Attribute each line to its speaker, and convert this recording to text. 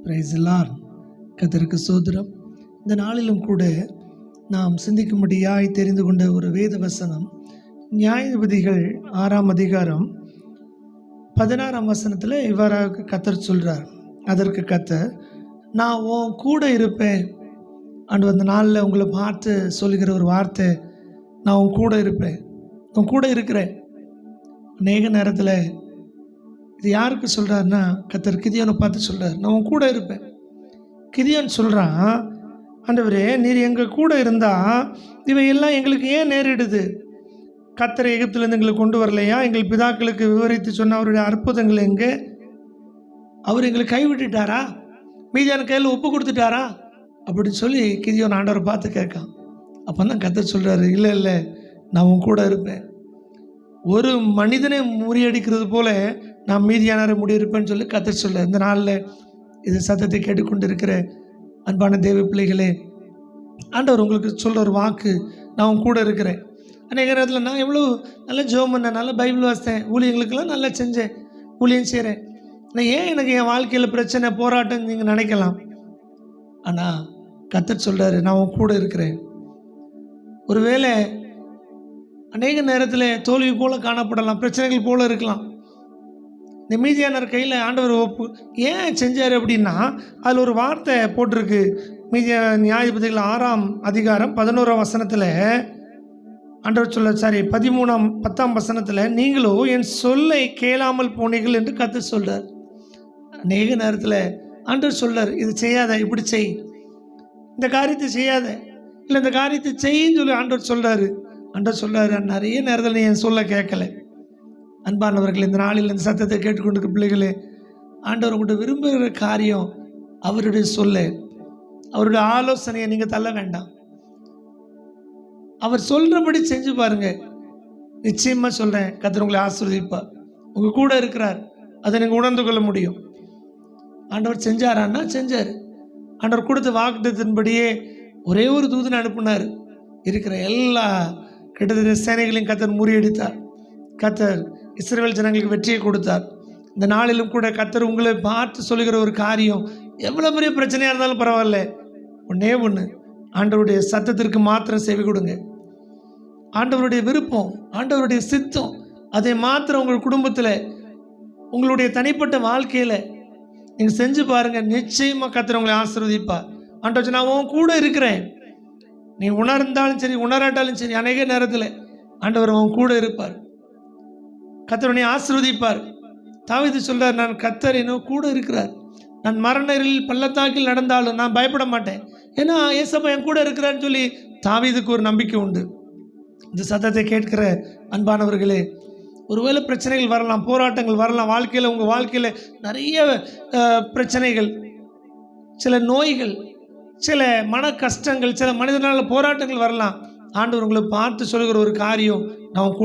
Speaker 1: Price Lord. கர்த்தருக்கு ஸ்தோத்திரம். இந்த நாளிலும் கூட நாம் சிந்திக்கும்படியாய் தெரிந்து கொண்ட ஒரு வேத வசனம் நியாயாதிபதிகள் 6ஆம் அதிகாரம் 16ஆம் வசனத்தில் இவ்வாறாக கர்த்தர் சொல்கிறார். அதற்கு கர்த்தர், நான் உன் கூட இருப்பேன். அந்த நாளில் உங்களை பார்த்து சொல்லுகிற ஒரு வார்த்தை, நான் உன் கூட இருப்பேன், உன் கூட இருக்கிறேன். அநேக நேரத்தில் இது யாருக்கு சொல்கிறாருன்னா, கர்த்தர் கிதியோனை பார்த்து சொல்கிறார், நான் உன் கூட இருப்பேன். கிதியோன் சொல்கிறான், ஆண்டவரே நீர் எங்கள் கூட இருந்தால் இவையெல்லாம் எங்களுக்கு ஏன் நேரிடுது? கர்த்தர் எகிப்திலேருந்து எங்களை கொண்டு வரலையா? எங்கள் பிதாக்களுக்கு விவரித்து சொன்ன அவருடைய அற்புதங்கள் எங்கே? அவர் எங்களை கைவிட்டுட்டாரா? மீதியான கையில் ஒப்பு கொடுத்துட்டாரா? அப்படின்னு சொல்லி கிதியோன் ஆண்டவரை பார்த்து கேட்கான். அப்போ தான் கர்த்தர் சொல்கிறாரு, இல்லை இல்லை, நான் உன் கூட இருப்பேன். ஒரு மனிதனை முறியடிக்கிறது போல நான் மீதியானரை முடியிருப்பேன்னு சொல்லி கர்த்தர் சொல்ல. இந்த நாளில் இது சத்தத்தை கேட்டுக்கொண்டு இருக்கிற அன்பான தேவ பிள்ளைகளே, ஆண்டவர் உங்களுக்கு சொல்கிற ஒரு வாக்கு, நான் உன் கூட இருக்கிறேன். அநேக நேரத்தில் நான் எவ்வளோ நல்லா ஜெபம் பண்ணேன், நல்லா பைபிள் வாசித்தேன், ஊழியர்களுக்கெல்லாம் நல்லா செஞ்சேன், ஊழியம் செய்கிறேன், நான் ஏன் எனக்கு என் வாழ்க்கையில் பிரச்சனை போராட்டம் நீங்கள் நினைக்கலாம். ஆனால் கர்த்தர் சொல்கிறாரு, நான் உன் கூட இருக்கிறேன். ஒருவேளை அநேக நேரத்தில் தோல்வி போல காணப்படலாம், பிரச்சனைகள் போல இருக்கலாம். இந்த மீதியானர் கையில் ஆண்டவர் ஒப்பு ஏன் செஞ்சார் அப்படின்னா, அதில் ஒரு வார்த்தை போட்டிருக்கு. நியாயாதிபதிகள் 6ஆம் அதிகாரம் 11ஆம் வசனத்தில் ஆண்டவர் சொல்ல, 10ஆம் வசனத்தில், நீங்களோ என் சொல்லை கேளாமல் போனீர்கள் என்று கர்த்தர் சொல்கிறார். அநேக நேரத்தில் ஆண்டவர் சொல்கிறார், இது செய்யாத, இப்படி செய், இந்த காரியத்தை செய்யாத, இல்லை இந்த காரியத்தை செய்யின்னு சொல்லி ஆண்டவர் சொல்கிறாரு. ஆண்டவர் சொல்கிறாரு, நிறைய நேரத்தில் நீ என் சொல்ல கேட்கல. அன்பானவர்கள், இந்த நாளில் இந்த சத்தத்தை கேட்டுக்கொண்டிருக்க பிள்ளைகளே, ஆண்டவர் உங்கள்கிட்ட விரும்புகிற காரியம் அவருடைய சொல்ல, அவருடைய ஆலோசனையை நீங்கள் தள்ள வேண்டாம். அவர் சொல்கிறபடி செஞ்சு பாருங்க. நிச்சயமாக சொல்கிறேன், கர்த்தர் உங்களை ஆசீர்வதிப்பார். உங்கள் கூட இருக்கிறார், அதை நீங்கள் உணர்ந்து கொள்ள முடியும். ஆண்டவர் செஞ்சாரான்னா செஞ்சார். ஆண்டவர் கொடுத்த வாக்குத்தத்தின்படியே ஒரே ஒரு தூதனை அனுப்பினார். இருக்கிற எல்லா கிட்டத்தட்ட சேனைகளையும் கர்த்தர் முறியடித்தார். கர்த்தர் இஸ்ரவேல் ஜனங்களுக்கு வெற்றியை கொடுத்தார். இந்த நாளிலும் கூட கர்த்தர் உங்களை பார்த்து சொல்லுகிற ஒரு காரியம், எவ்வளோ பெரிய பிரச்சனையாக இருந்தாலும் பரவாயில்ல, ஒன்றே ஒன்று, ஆண்டவருடைய சத்தத்திற்கு மாத்திரம் செவி கொடுங்க. ஆண்டவருடைய விருப்பம், ஆண்டவருடைய சித்தம், அதை மாத்திரம் உங்கள் குடும்பத்தில், உங்களுடைய தனிப்பட்ட வாழ்க்கையில் நீங்கள் செஞ்சு பாருங்கள். நிச்சயமாக கர்த்தர் உங்களை ஆசீர்வதிப்பார். ஆண்டவர், நான் உன் கூட இருக்கிறேன். நீ உணர்ந்தாலும் சரி, உணராட்டாலும் சரி, அநேக நேரத்தில் ஆண்டவர் உன் கூட இருப்பார். கர்த்தர் உன்னை ஆசீர்வதிப்பார். தாவீது சொல்றார், நான் கர்த்தர் என்னோ கூட இருக்கிறார், நான் மரண இருளில் பள்ளத்தாக்கில் நடந்தாலும் நான் பயப்பட மாட்டேன், ஏன்னா ஏசப்பா என் கூட இருக்கிறான்னு சொல்லி தாவீதுக்கு ஒரு நம்பிக்கை உண்டு. இந்த சத்தத்தை கேட்கிற அன்பானவர்களே, ஒருவேளை பிரச்சனைகள் வரலாம், போராட்டங்கள் வரலாம், வாழ்க்கையில் உங்கள் வாழ்க்கையில் நிறைய பிரச்சனைகள், சில நோய்கள், சில மன கஷ்டங்கள், சில மனிதனால போராட்டங்கள் வரலாம். ஆண்டவர் உங்களை பார்த்து சொல்கிற ஒரு காரியம், நான்